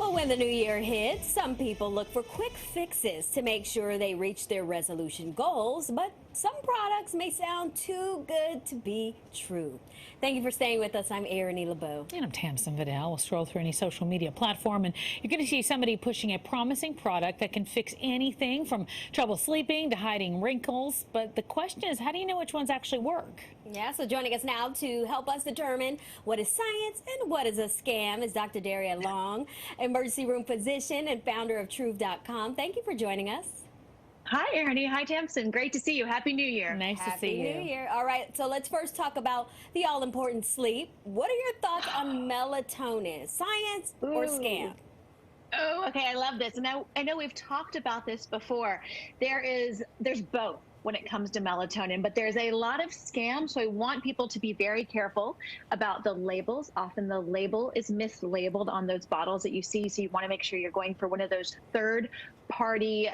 Well, when the new year hits, some people look for quick fixes to make sure they reach their resolution goals, but some products may sound too good to be true. Thank you for staying with us. I'm Erin LeBeau. And I'm Tamsin Vidal. We'll scroll through any social media platform, and you're going to see somebody pushing a promising product that can fix anything from trouble sleeping to hiding wrinkles. But the question is, how do you know which ones actually work? Yeah, so joining us now to help us determine what is science and what is a scam is Dr. Darria Long, emergency room physician and founder of Truth.com. Thank you for joining us. Hi, Ernie. Hi, Tamsin. Great to see you. Happy New Year. Nice to see you. Happy New Year. All right, so let's first talk about the all-important sleep. What are your thoughts on melatonin? Science or scam? Oh, okay. I love this. And I know we've talked about this before. There's both when it comes to melatonin, but there's a lot of scams. So I want people to be very careful about the labels. Often the label is mislabeled on those bottles that you see. So you want to make sure you're going for one of those third-party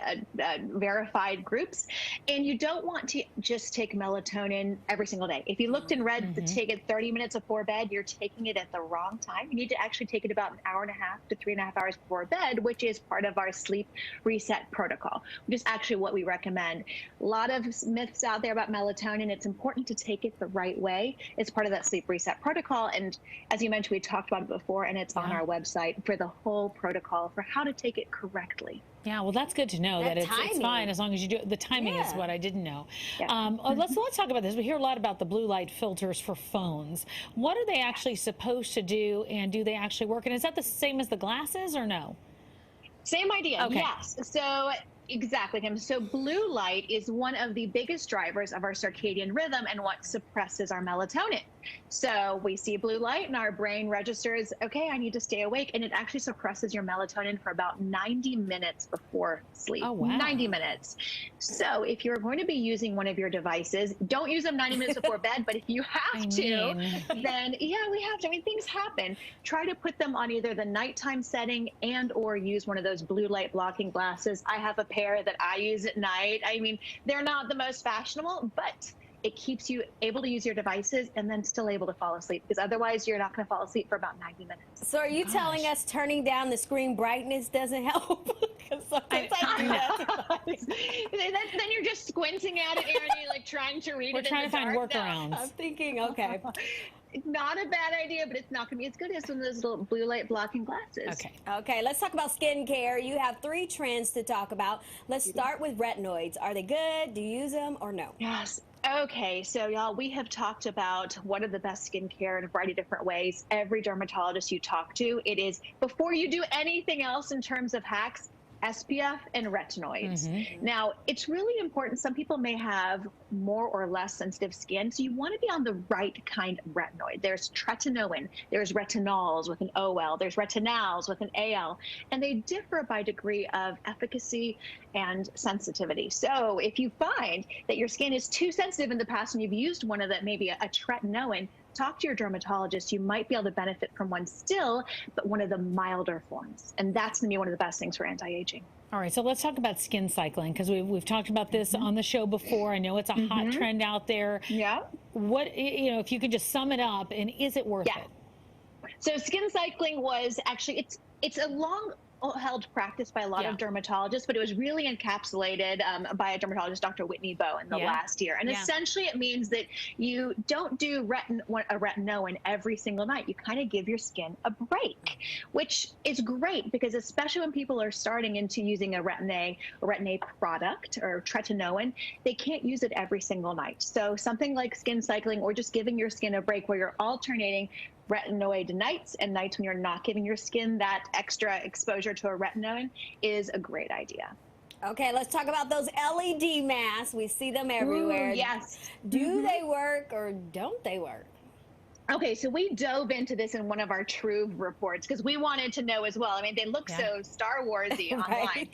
verified groups. And you don't want to just take melatonin every single day. If you looked and read to take it 30 minutes before bed, you're taking it at the wrong time. You need to actually take it about an hour and a half to 3.5 hours before bed, which is part of our sleep reset protocol, which is actually what we recommend. A lot of myths out there about melatonin. It's important to take it the right way. It's part of that sleep reset protocol. And as you mentioned, we talked about it before, and it's on our website for the whole protocol for how to take it correctly. Yeah, well, that's good to know that it's fine as long as you do it. The timing is what I didn't know. Yeah. Let's talk about this. We hear a lot about the blue light filters for phones. What are they actually supposed to do, and do they actually work? And is that the same as the glasses or no? Same idea, yes. So exactly, Kim. So blue light is one of the biggest drivers of our circadian rhythm and what suppresses our melatonin. So we see blue light and our brain registers, okay, I need to stay awake. And it actually suppresses your melatonin for about 90 minutes before sleep. Oh, wow. 90 minutes. So if you're going to be using one of your devices, don't use them 90 minutes before bed. But if you have then yeah, we have to. I mean, things happen. Try to put them on either the nighttime setting and or use one of those blue light blocking glasses. I have a pair that I use at night. I mean, they're not the most fashionable, but it keeps you able to use your devices and then still able to fall asleep, because otherwise you're not going to fall asleep for about 90 minutes. So are you telling us turning down the screen brightness doesn't help? Because sometimes I do that. Then you're just squinting at it, Erin, like trying to read it. We're trying to find workarounds. I'm thinking, okay. Not a bad idea, but it's not going to be as good as one of those little blue light blocking glasses. Okay, let's talk about skincare. You have 3 trends to talk about. Let's start with retinoids. Are they good? Do you use them or no? Yes. Okay, so y'all, we have talked about what are the best skincare in a variety of different ways. Every dermatologist you talk to, it is before you do anything else in terms of hacks, SPF and retinoids. Now, it's really important. Some people may have more or less sensitive skin, so you want to be on the right kind of retinoid. There's tretinoin, there's retinols with an OL, there's retinals with an AL, and they differ by degree of efficacy and sensitivity. So if you find that your skin is too sensitive in the past and you've used one of that, maybe a tretinoin, talk to your dermatologist. You might be able to benefit from one still, but one of the milder forms. And that's going to be one of the best things for anti-aging. All right, so let's talk about skin cycling, because we've talked about this on the show before. I know it's a hot trend out there. Yeah. What, if you could just sum it up, and is it worth it? So skin cycling was actually, it's a long held practice by a lot of dermatologists, but it was really encapsulated by a dermatologist, Dr. Whitney Bowe, in the last year. And essentially it means that you don't do a retinoin every single night. You kind of give your skin a break, which is great, because especially when people are starting into using a retin-A product or tretinoin, they can't use it every single night. So something like skin cycling, or just giving your skin a break where you're alternating retinoid nights and nights when you're not giving your skin that extra exposure to a retinoid, is a great idea. Okay, let's talk about those LED masks. We see them everywhere. Ooh, yes. Do they work or don't they work? Okay, so we dove into this in one of our True reports because we wanted to know as well. I mean, they look so Star Warsy online.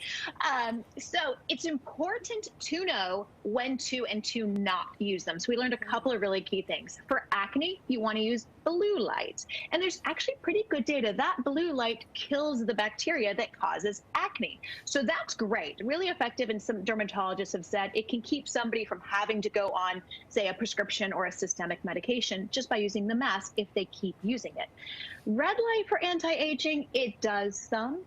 So it's important to know when to and to not use them. So we learned a couple of really key things. For acne, you want to use blue light. And there's actually pretty good data that blue light kills the bacteria that causes acne. So that's great, really effective. And some dermatologists have said it can keep somebody from having to go on, say, a prescription or a systemic medication just by using the mask if they keep using it. Red light for anti-aging, it does some.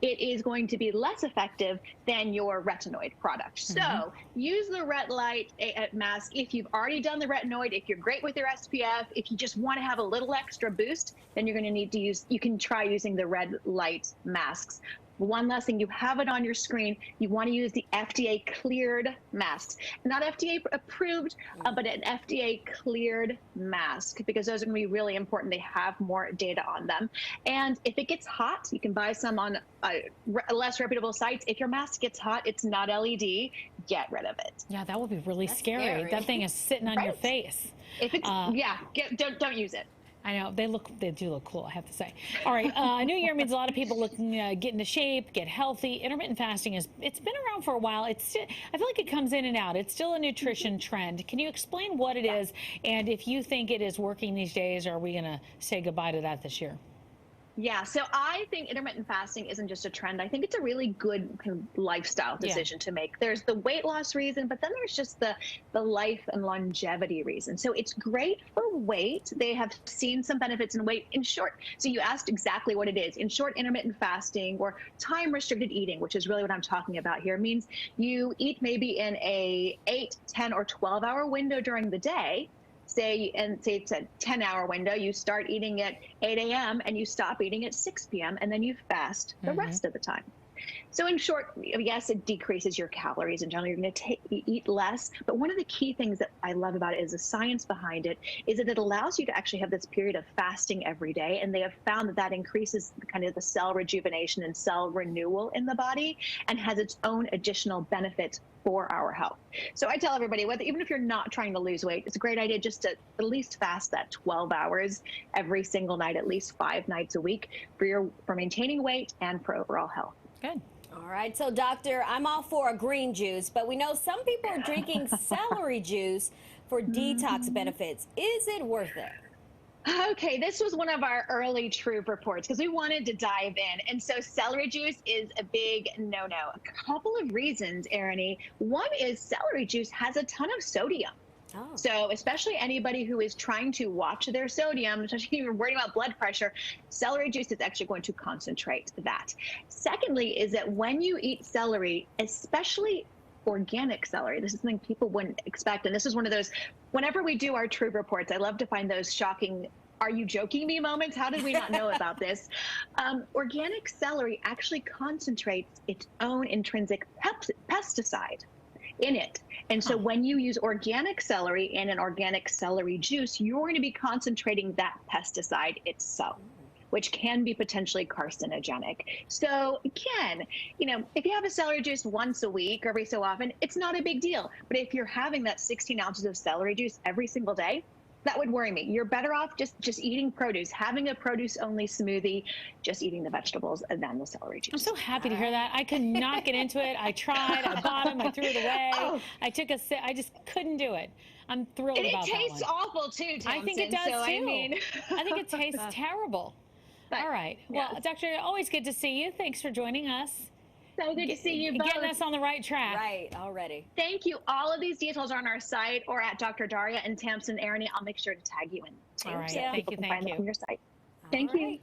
It is going to be less effective than your retinoid product. So use the red light mask if you've already done the retinoid, if you're great with your SPF, if you just want to have a little extra boost, then you're going to need to use, you can try using the red light masks. One last thing, you have it on your screen. You want to use the FDA cleared masks, not FDA approved, but an FDA cleared mask, because those are going to be really important. They have more data on them. And if it gets hot, you can buy some on less reputable sites. If your mask gets hot, it's not LED, get rid of it. Yeah, that would be really scary. That thing is sitting on your face. If it's, don't use it. I know, they do look cool, I have to say. All right, New Year means a lot of people looking get into shape, get healthy. Intermittent fasting it's been around for a while. I feel like it comes in and out. It's still a nutrition trend. Can you explain what it is, and if you think it is working these days, or are we going to say goodbye to that this year? Yeah, so I think intermittent fasting isn't just a trend. I think it's a really good kind of lifestyle decision to make. There's the weight loss reason, but then there's just the life and longevity reason. So it's great for weight. They have seen some benefits in weight. In short, so you asked exactly what it is. In short, intermittent fasting or time-restricted eating, which is really what I'm talking about here, means you eat maybe in a 8, 10, or 12-hour window during the day. Say it's a 10-hour window, you start eating at 8 a.m. and you stop eating at 6 p.m. and then you fast the rest of the time. So in short, yes, it decreases your calories in general. You're going to eat less. But one of the key things that I love about it is the science behind it, is that it allows you to actually have this period of fasting every day. And they have found that that increases kind of the cell rejuvenation and cell renewal in the body, and has its own additional benefits for our health. So I tell everybody, even if you're not trying to lose weight, it's a great idea just to at least fast that 12 hours every single night, at least 5 nights a week, for maintaining weight and for overall health. Good. All right, so doctor, I'm all for a green juice, but we know some people are drinking celery juice for detox benefits. Is it worth it? Okay, this was one of our early Truth reports because we wanted to dive in. And so celery juice is a big no-no. A couple of reasons, Erin. One is celery juice has a ton of sodium. Oh. So especially anybody who is trying to watch their sodium, especially if you're worried about blood pressure, celery juice is actually going to concentrate that. Secondly is that when you eat celery, especially organic celery, this is something people wouldn't expect. And this is one of those, whenever we do our Truth reports, I love to find those shocking, are you joking me moments? How did we not know about this? Organic celery actually concentrates its own intrinsic pesticide in it. And so when you use organic celery in an organic celery juice, you're going to be concentrating that pesticide itself, which can be potentially carcinogenic. So again, if you have a celery juice once a week or every so often, it's not a big deal. But if you're having that 16 ounces of celery juice every single day, that would worry me. You're better off just eating produce, having a produce-only smoothie, just eating the vegetables and then the celery juice. I'm so happy to hear that. I could not get into it. I tried. I bought them. I threw it away. Oh. I took a sip. I just couldn't do it. I'm thrilled about that one. It tastes awful too, Thompson. I think it does too. I think it tastes terrible. But, all right. Well, Doctor, always good to see you. Thanks for joining us. So good to see you both. Getting us on the right track. Right, already. Thank you. All of these details are on our site or at Dr. Darria and Thompson Erin. I'll make sure to tag you in too. All right. So Thank you. find them on your site. All Thank you.